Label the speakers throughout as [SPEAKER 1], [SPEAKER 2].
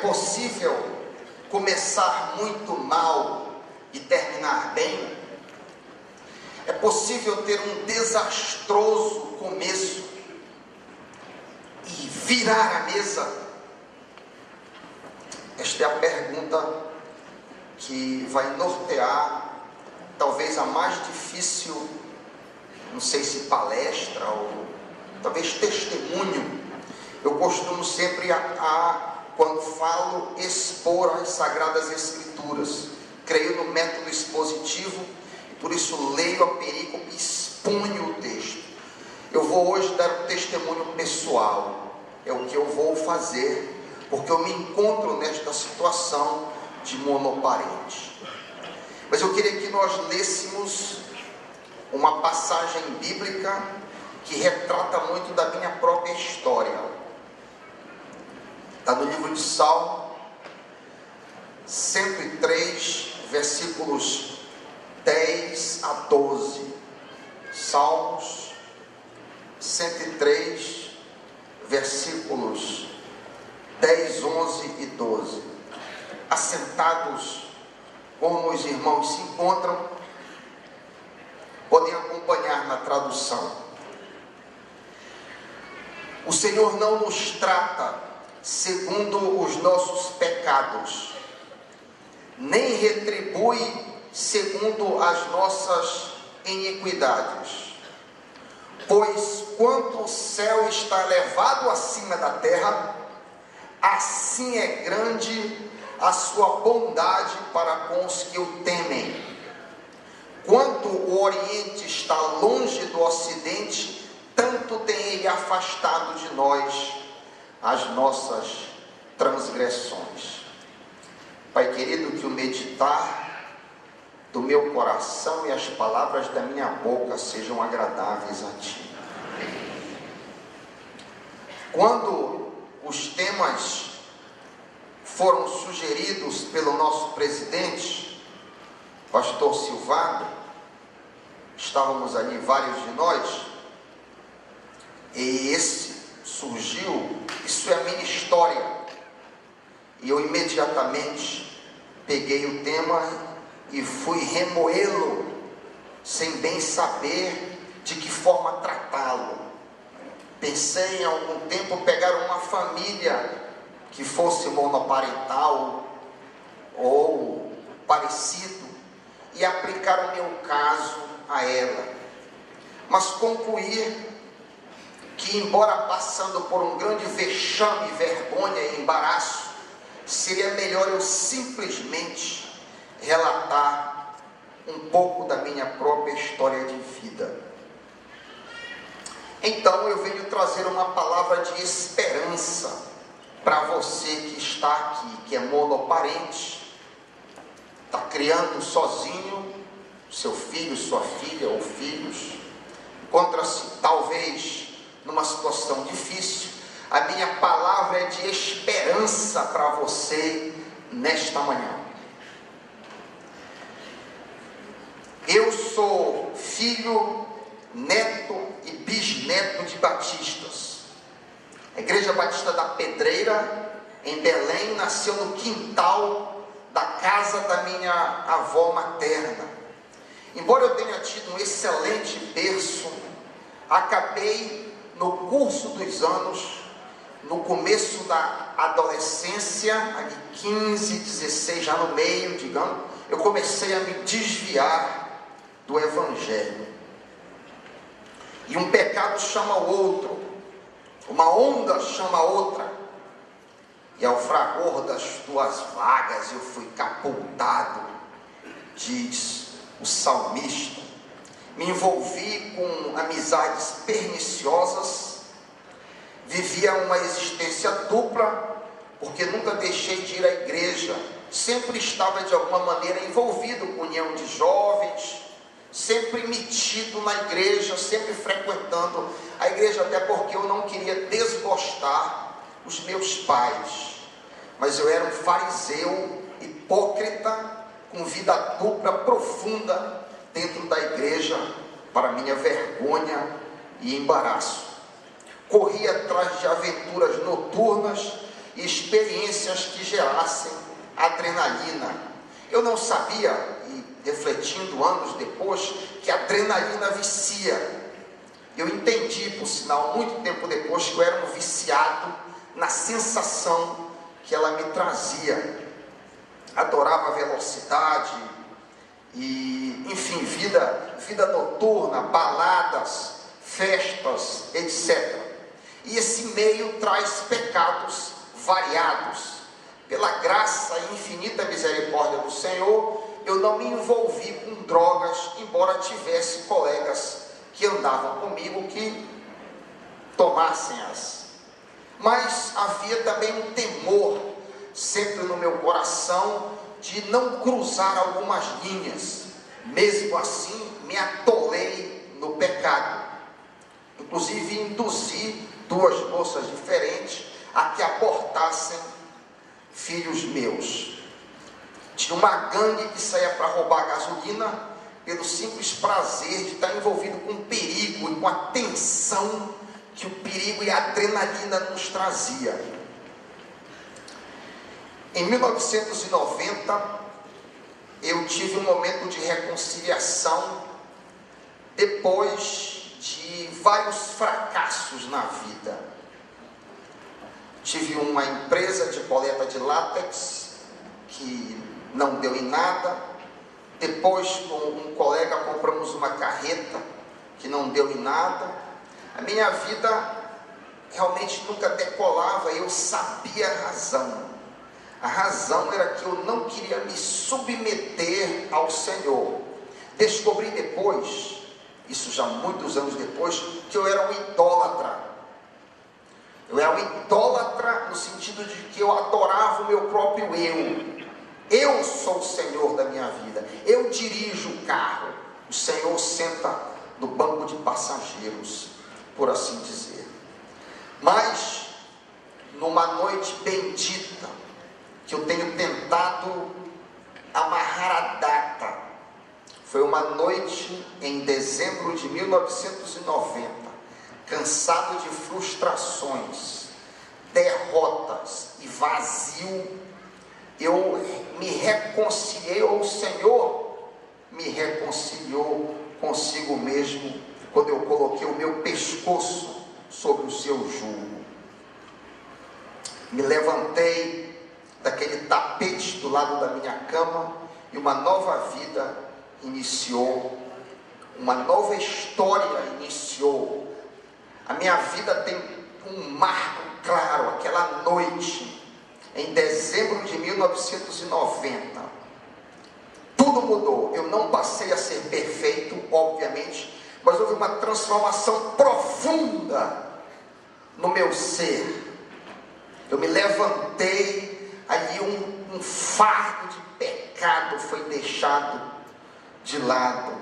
[SPEAKER 1] possível começar muito mal e terminar bem? É possível ter um desastroso começo e virar a mesa? Esta é a pergunta que vai nortear talvez a mais difícil, não sei se palestra ou talvez testemunho. Eu costumo sempre, quando falo, expor as Sagradas Escrituras. Creio no método expositivo, e por isso leio a perícope e exponho o texto. Eu vou hoje dar um testemunho pessoal, é o que eu vou fazer, porque eu me encontro nesta situação de monoparente. Mas eu queria que nós lêssemos uma passagem bíblica que retrata muito da minha própria história. Está no livro de Salmo 103, versículos 10 a 12. Salmos 103, versículos 10, 11 e 12. Assentados como os irmãos se encontram, podem acompanhar na tradução. O Senhor não nos trata segundo os nossos pecados, nem retribui segundo as nossas iniquidades. Pois quanto o céu está elevado acima da terra, assim é grande a sua bondade para com os que o temem. Quanto o Oriente está longe do Ocidente, tanto tem ele afastado de nós as nossas transgressões. Pai querido, que o meditar do meu coração e as palavras da minha boca sejam agradáveis a Ti. Quando os temas foram sugeridos pelo nosso presidente, pastor Silvado, estávamos ali vários de nós, e esse surgiu, isso é a minha história, e eu imediatamente peguei o tema e fui remoê-lo, sem bem saber de que forma tratá-lo. Pensei em algum tempo pegar uma família que fosse monoparental ou parecido e aplicar o meu caso a ela, mas concluir que, embora passando por um grande vexame, vergonha e embaraço, seria melhor eu simplesmente relatar um pouco da minha própria história de vida. Então eu venho trazer uma palavra de esperança para você que está aqui, que é monoparente, está criando sozinho seu filho, sua filha ou filhos, encontra-se talvez numa situação difícil. A minha palavra é de esperança para você nesta manhã. Eu sou filho, neto e bisneto de batistas. A Igreja Batista da Pedreira, em Belém, nasceu no quintal da casa da minha avó materna. Embora eu tenha tido um excelente berço, acabei no curso dos anos, no começo da adolescência, ali 15, 16, já no meio, digamos, eu comecei a me desviar do Evangelho. E um pecado chama o outro, uma onda chama a outra, e ao fragor das tuas vagas eu fui capultado, diz o salmista. Me envolvi com amizades perniciosas, vivia uma existência dupla, porque nunca deixei de ir à igreja, sempre estava de alguma maneira envolvido com união de jovens, sempre metido na igreja, sempre frequentando a igreja, até porque eu não queria desgostar os meus pais, mas eu era um fariseu hipócrita, com vida dupla profunda dentro da igreja, para minha vergonha e embaraço. Corri atrás de aventuras noturnas e experiências que gerassem adrenalina. Eu não sabia, e refletindo anos depois, que a adrenalina vicia. Eu entendi, por sinal, muito tempo depois, que eu era um viciado na sensação que ela me trazia. Adorava a velocidade e, enfim, vida noturna, baladas, festas, etc. E esse meio traz pecados variados. Pela graça e infinita misericórdia do Senhor, eu não me envolvi com drogas, embora tivesse colegas que andavam comigo que tomassem-as. Mas havia também um temor sempre no meu coração de não cruzar algumas linhas. Mesmo assim, me atolei no pecado. Inclusive, induzi duas moças diferentes a que abortassem filhos meus. Tinha uma gangue que saía para roubar gasolina pelo simples prazer de estar envolvido com o perigo e com a tensão que o perigo e a adrenalina nos trazia. Em 1990, eu tive um momento de reconciliação depois de vários fracassos na vida. Tive uma empresa de coleta de látex que não deu em nada. Depois, com um colega, compramos uma carreta que não deu em nada. A minha vida realmente nunca decolava. Eu sabia a razão. A razão era que eu não queria me submeter ao Senhor. Descobri depois, isso já muitos anos depois, que eu era um idólatra. Eu era um idólatra no sentido de que eu adorava o meu próprio eu. Eu sou o Senhor da minha vida. Eu dirijo o carro. O Senhor senta no banco de passageiros, por assim dizer. Mas, numa noite bendita, que eu tenho tentado amarrar a data, foi uma noite em dezembro de 1990, cansado de frustrações, derrotas e vazio, eu me reconciliei, ou o Senhor me reconciliou consigo mesmo, quando eu coloquei o meu pescoço sobre o seu jugo. Me levantei daquele tapete do lado da minha cama e uma nova vida iniciou, uma nova história iniciou. A minha vida tem um marco claro, aquela noite em dezembro de 1990, tudo mudou. Eu não passei a ser perfeito, obviamente, mas houve uma transformação profunda no meu ser. Eu me levantei, ali um fardo de pecado foi deixado de lado,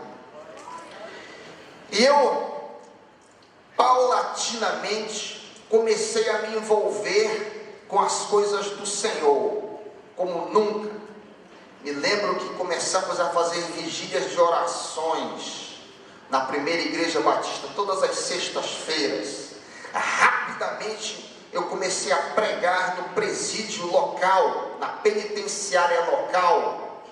[SPEAKER 1] e eu paulatinamente comecei a me envolver com as coisas do Senhor, como nunca. Me lembro que começamos a fazer vigílias de orações na primeira igreja batista, todas as sextas-feiras. Rapidamente eu comecei a pregar no presídio local, na penitenciária local,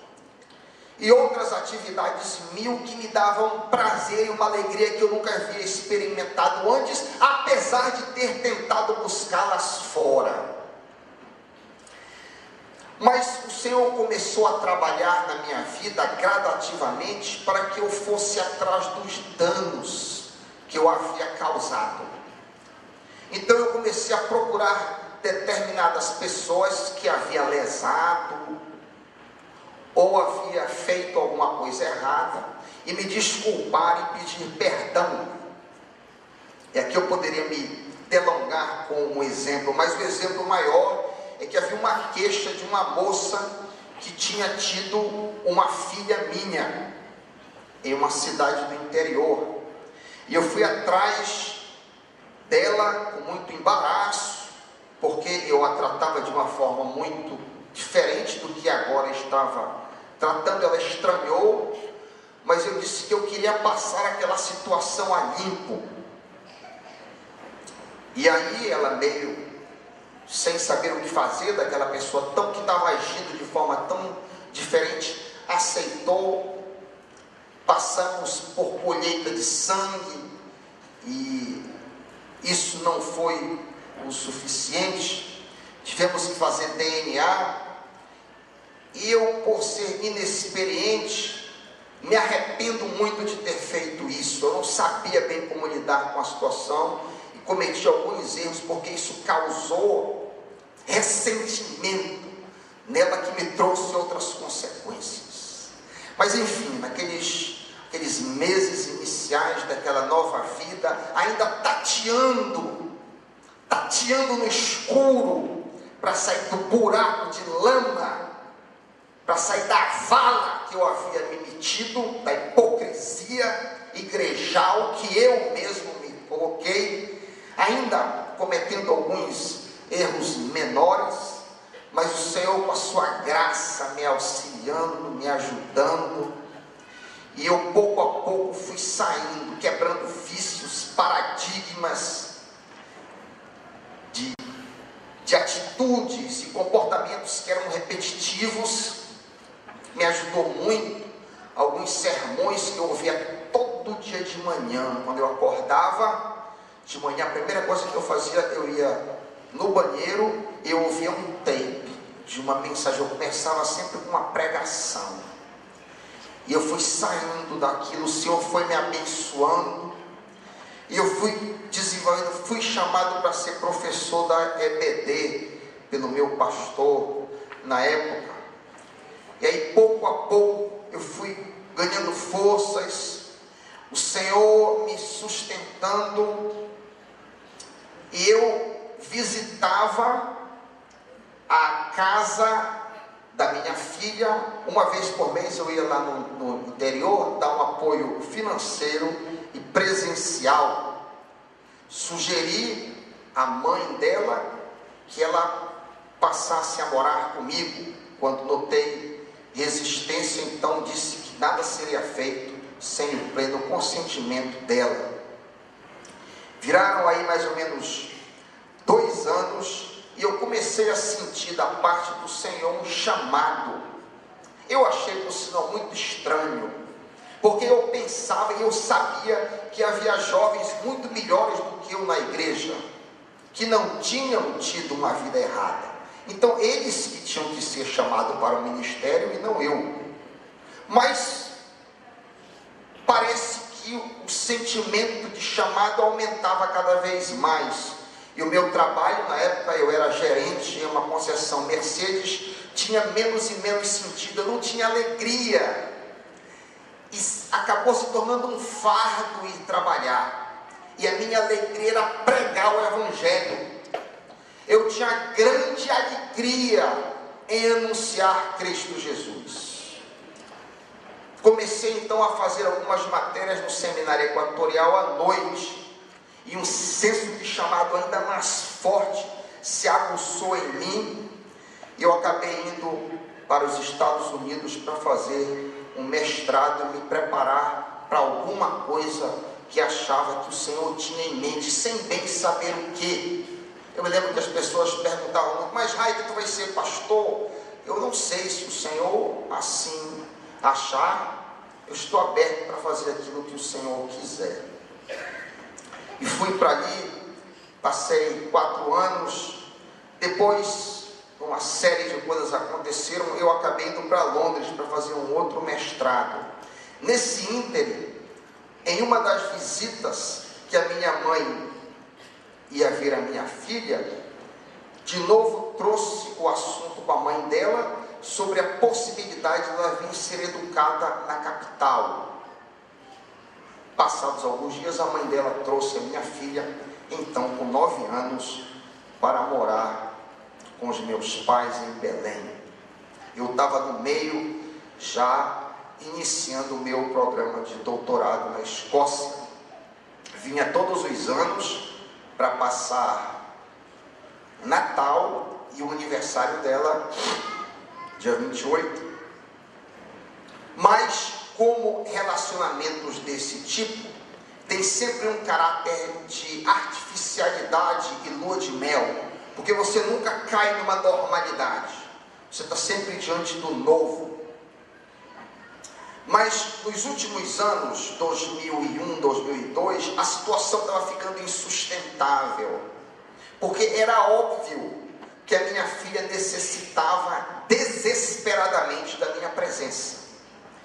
[SPEAKER 1] e outras atividades mil que me davam prazer e uma alegria que eu nunca havia experimentado antes, apesar de ter tentado buscá-las fora. Mas o Senhor começou a trabalhar na minha vida gradativamente para que eu fosse atrás dos danos que eu havia causado. Então eu comecei a procurar determinadas pessoas que havia lesado ou havia feito alguma coisa errada e me desculpar e pedir perdão. E aqui eu poderia me delongar com um exemplo, mas o exemplo maior é que havia uma queixa de uma moça que tinha tido uma filha minha em uma cidade do interior, e eu fui atrás dela com muito embaraço, porque eu a tratava de uma forma muito diferente do que agora estava tratando. Ela estranhou, mas eu disse que eu queria passar aquela situação a limpo. E aí ela, meio se sem saber o que fazer daquela pessoa tão que estava agindo de forma tão diferente, aceitou. Passamos por colheita de sangue e isso não foi o suficiente. Tivemos que fazer DNA e eu, por ser inexperiente, me arrependo muito de ter feito isso. Eu não sabia bem como lidar com a situação e cometi alguns erros, porque isso causou ressentimento nela, que me trouxe outras consequências. Mas enfim, naqueles meses iniciais daquela nova vida, ainda tateando no escuro, para sair do buraco de lama, para sair da vala que eu havia me metido, da hipocrisia igrejal que eu mesmo me coloquei, ainda cometendo alguns erros menores, mas o Senhor, com a sua graça, me auxiliando, me ajudando, e eu pouco a pouco fui saindo, quebrando vícios, paradigmas de atitudes e comportamentos que eram repetitivos. Me ajudou muito alguns sermões que eu ouvia todo dia de manhã. Quando eu acordava de manhã, a primeira coisa que eu fazia, eu ia no banheiro, eu ouvia um tape de uma mensagem. Eu começava sempre com uma pregação, e eu fui saindo daquilo. O Senhor foi me abençoando, e eu fui desenvolvendo, fui chamado para ser professor da EBD pelo meu pastor na época. E aí, pouco a pouco, eu fui ganhando forças, o Senhor me sustentando, e eu visitava a casa da minha filha. Uma vez por mês eu ia lá no interior, dar um apoio financeiro e presencial. Sugeri à mãe dela que ela passasse a morar comigo. Quando notei resistência, então disse que nada seria feito sem o pleno consentimento dela. Viraram aí mais ou menos 2 anos, e eu comecei a sentir da parte do Senhor um chamado. Eu achei, por sinal, muito estranho, porque eu pensava e eu sabia que havia jovens muito melhores do que eu na igreja, que não tinham tido uma vida errada. Então eles que tinham que ser chamados para o ministério e não eu. Mas parece que o sentimento de chamado aumentava cada vez mais. E o meu trabalho, na época eu era gerente em uma concessão Mercedes, tinha menos e menos sentido. Eu não tinha alegria, e acabou se tornando um fardo ir trabalhar. E a minha alegria era pregar o Evangelho. Eu tinha grande alegria em anunciar Cristo Jesus. Comecei então a fazer algumas matérias no seminário equatorial à noite, e um senso de chamado ainda mais forte se aguçou em mim, e eu acabei indo para os Estados Unidos para fazer um mestrado e me preparar para alguma coisa que achava que o Senhor tinha em mente, sem bem saber o que. Eu me lembro que as pessoas perguntavam: mas Raik, tu vai ser pastor? Eu não sei, se o Senhor assim achar, eu estou aberto para fazer aquilo que o Senhor quiser. E fui para ali, passei 4 anos, depois uma série de coisas aconteceram, eu acabei indo para Londres para fazer um outro mestrado. Nesse ínterim, em uma das visitas que a minha mãe ia ver a minha filha, de novo trouxe o assunto com a mãe dela sobre a possibilidade de ela vir ser educada na capital. Passados alguns dias, a mãe dela trouxe a minha filha, então com 9 anos, para morar com os meus pais em Belém. Eu estava no meio, já iniciando o meu programa de doutorado na Escócia. Vinha todos os anos para passar Natal e o aniversário dela, dia 28. Mas como relacionamentos desse tipo tem sempre um caráter de artificialidade e lua de mel, porque você nunca cai numa normalidade, você está sempre diante do novo. Mas nos últimos anos, 2001, 2002, a situação estava ficando insustentável, porque era óbvio que a minha filha necessitava desesperadamente da minha presença.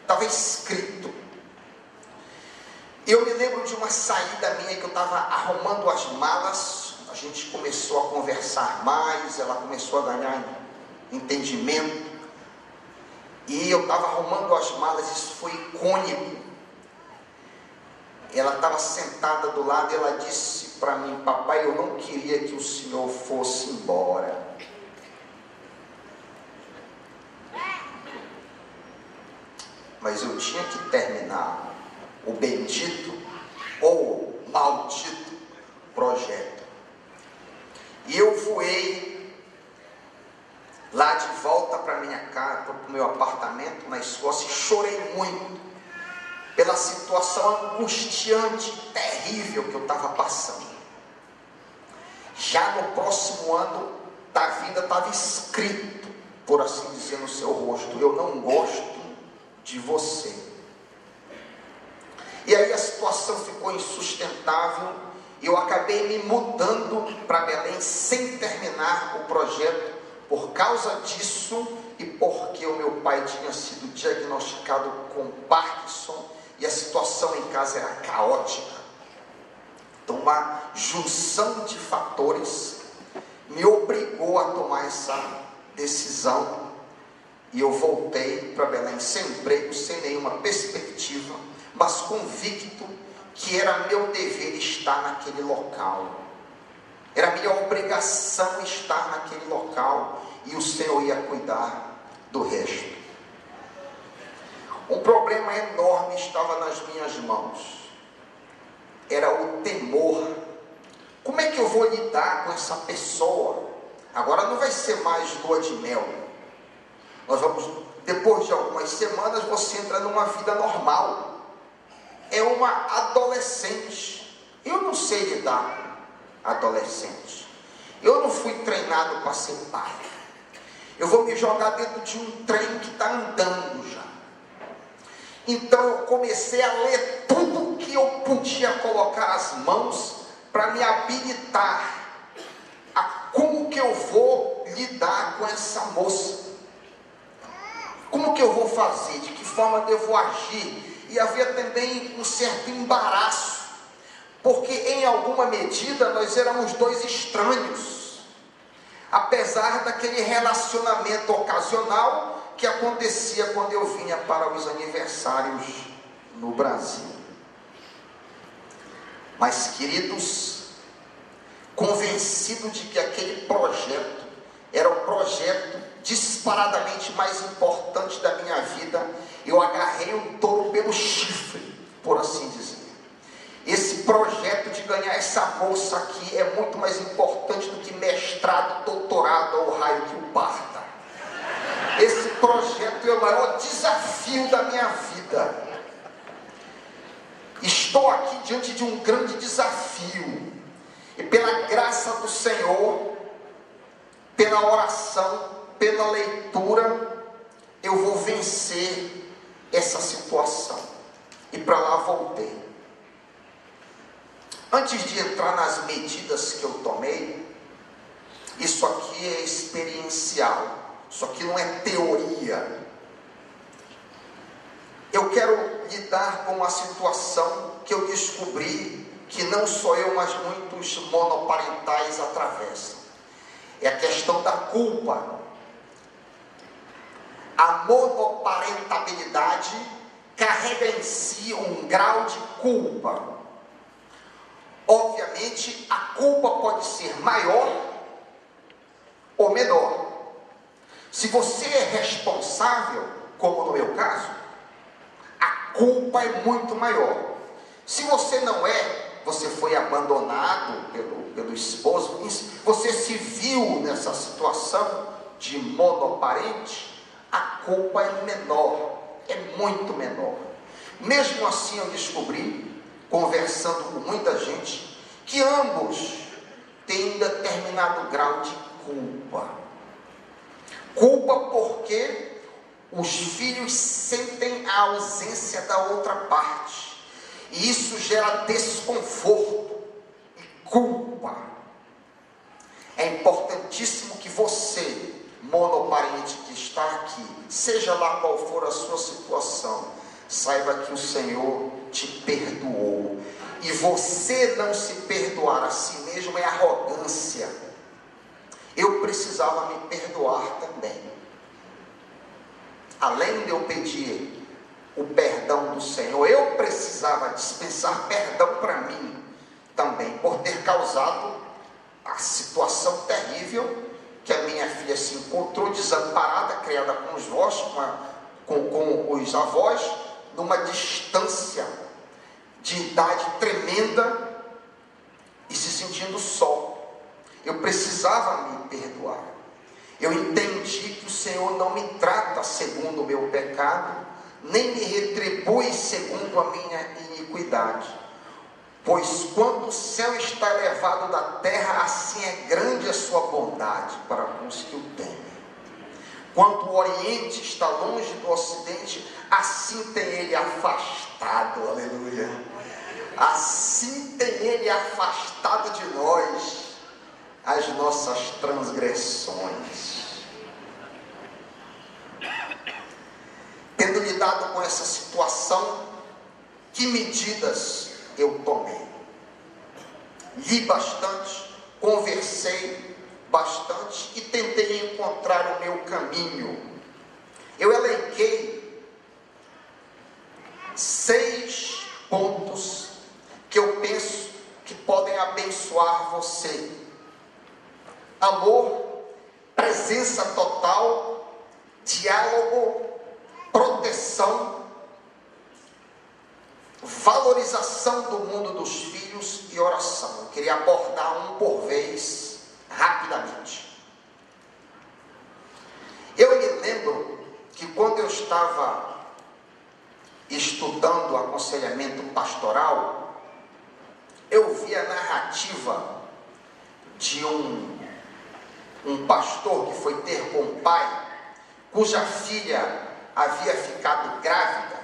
[SPEAKER 1] Estava escrito. Eu me lembro de uma saída minha que eu estava arrumando as malas, a gente começou a conversar mais, ela começou a ganhar entendimento, e eu estava arrumando as malas, isso foi icônico. Ela estava sentada do lado e ela disse para mim: papai, eu não queria que o senhor fosse embora. Mas eu tinha que terminar o bendito ou maldito projeto. E eu voei lá de volta para minha casa, para o meu apartamento na Escócia, e chorei muito pela situação angustiante, terrível que eu estava passando. Já no próximo ano da vida estava escrito, por assim dizer, no seu rosto: eu não gosto de você. E aí a situação ficou insustentável, e eu acabei me mudando para Belém sem terminar o projeto, por causa disso, e porque o meu pai tinha sido diagnosticado com Parkinson, e a situação em casa era caótica. Então uma junção de fatores me obrigou a tomar essa decisão, e eu voltei para Belém sem emprego, sem nenhuma perspectiva, mas convicto que era meu dever estar naquele local, era minha obrigação estar naquele local, e o Senhor ia cuidar do resto. Um problema enorme estava nas minhas mãos, era o temor. Como é que eu vou lidar com essa pessoa? Agora não vai ser mais lua de mel, nós vamos, depois de algumas semanas, você entra numa vida normal. É uma adolescente. Eu não sei lidar com adolescente. Eu não fui treinado para ser pai. Eu vou me jogar dentro de um trem que está andando já. Então eu comecei a ler tudo que eu podia colocar as mãos para me habilitar a como que eu vou lidar com essa moça. Como que eu vou fazer? De que forma devo agir? E havia também um certo embaraço, porque em alguma medida nós éramos dois estranhos, apesar daquele relacionamento ocasional que acontecia quando eu vinha para os aniversários no Brasil. Mas, queridos, convencido de que aquele projeto era o projeto disparadamente mais importante da minha vida, eu agarrei um touro pelo chifre, por assim dizer. Esse projeto de ganhar essa moça aqui é muito mais importante do que mestrado, doutorado ou raio que o parta. Esse projeto é o maior desafio da minha vida. Estou aqui diante de um grande desafio, e pela graça do Senhor, pela oração, pela leitura, eu vou vencer essa situação. E para lá voltei. Antes de entrar nas medidas que eu tomei, isso aqui é experiencial, isso aqui não é teoria. Eu quero lidar com uma situação que eu descobri que não só eu, mas muitos monoparentais atravessam. É a questão da culpa. A monoparentabilidade carrega em si um grau de culpa. Obviamente, a culpa pode ser maior ou menor. Se você é responsável, como no meu caso, a culpa é muito maior. Se você não é, você foi abandonado pelo esposo, você se viu nessa situação de monoparente, a culpa é menor, é muito menor. Mesmo assim eu descobri, conversando com muita gente, que ambos tem um determinado grau de culpa. Culpa porque os filhos sentem a ausência da outra parte. E isso gera desconforto e culpa. É importantíssimo que você, monoparente que está aqui, seja lá qual for a sua situação, saiba que o Senhor te perdoou. E você não se perdoar a si mesmo é arrogância. Eu precisava me perdoar também. Além de eu pedir o perdão do Senhor, eu precisava dispensar perdão para mim também, por ter causado a situação terrível que a minha filha se encontrou desamparada, criada com os vós, com os avós, numa distância de idade tremenda e se sentindo só. Eu precisava me perdoar. Eu entendi que o Senhor não me trata segundo o meu pecado, nem me retribui segundo a minha iniquidade. Pois quando o céu está elevado da terra, assim é grande a sua bondade para com os que o temem. Quando o Oriente está longe do Ocidente, assim tem ele afastado, aleluia. Assim tem ele afastado de nós as nossas transgressões. Tendo lidado com essa situação, que medidas eu tomei? Li bastante, conversei bastante e tentei encontrar o meu caminho. Eu elenquei 6 pontos que eu penso que podem abençoar você: amor, presença total, diálogo, proteção, valorização do mundo dos filhos e oração. Eu queria abordar um por vez, rapidamente. Eu me lembro que quando eu estava estudando aconselhamento pastoral, eu vi a narrativa de um pastor que foi ter com um pai, cuja filha havia ficado grávida,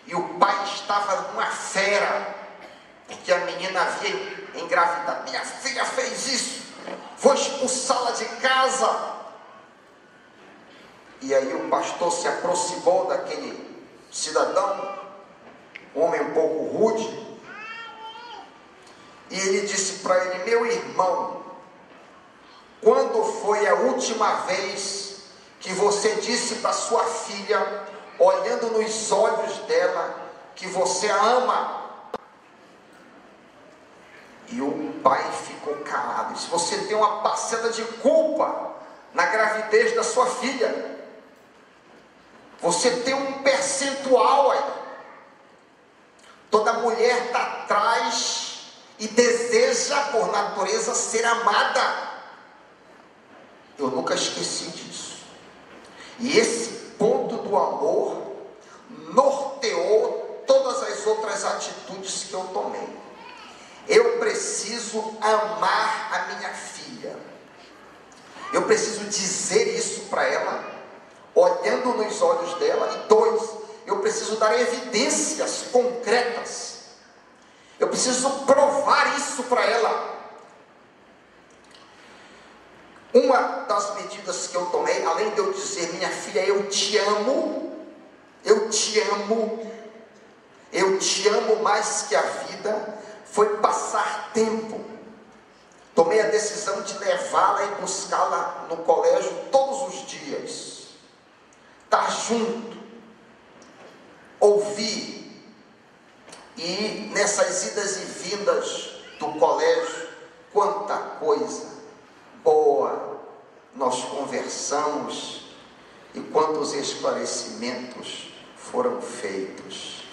[SPEAKER 1] e o pai estava numa fera, porque a menina havia engravidado. Minha filha fez isso, vou expulsá-la de casa. E aí o pastor se aproximou daquele cidadão, um homem um pouco rude, e ele disse para ele: meu irmão, quando foi a última vez que você disse para sua filha, olhando nos olhos dela, que você a ama? E o pai ficou calado. Disse: você tem uma parcela de culpa na gravidez da sua filha. Você tem um percentual aí. Toda mulher está atrás e deseja por natureza ser amada. Eu nunca esqueci disso. E esse ponto do amor norteou todas as outras atitudes que eu tomei. Eu preciso amar a minha filha. Eu preciso dizer isso para ela, olhando nos olhos dela. E 2, eu preciso dar evidências concretas. Eu preciso provar isso para ela. Uma das medidas que eu tomei, além de eu dizer: minha filha, eu te amo, eu te amo, eu te amo mais que a vida, foi passar tempo. Tomei a decisão de levá-la e buscá-la no colégio todos os dias, estar junto, ouvir. E nessas idas e vindas do colégio, quanta coisa boa nós conversamos e quantos esclarecimentos foram feitos.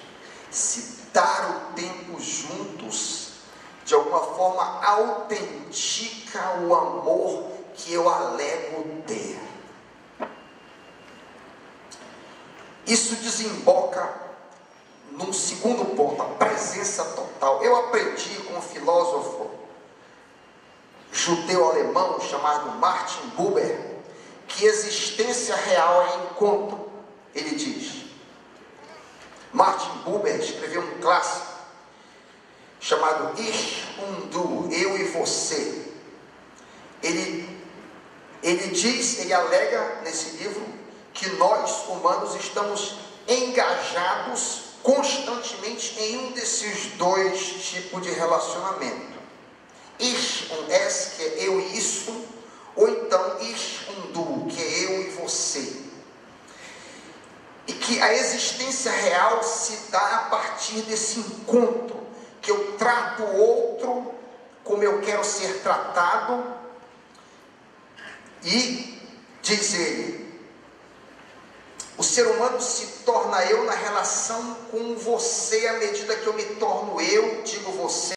[SPEAKER 1] Se dar o tempo juntos, de alguma forma autentica o amor que eu alego ter. Isso desemboca num segundo ponto, a presença total. Eu aprendi com um filósofo judeu-alemão chamado Martin Buber, que existência real é encontro. Ele diz, Martin Buber escreveu um clássico chamado Ich und Du, eu e você. Ele diz, ele alega nesse livro que nós humanos estamos engajados constantemente em um desses dois tipos de relacionamento. Ich und es, que é eu e isso, ou então Ich und Du, que é eu e você. E que a existência real se dá a partir desse encontro, que eu trato o outro como eu quero ser tratado, e, diz ele, o ser humano se torna eu na relação com você à medida que eu me torno eu, digo você,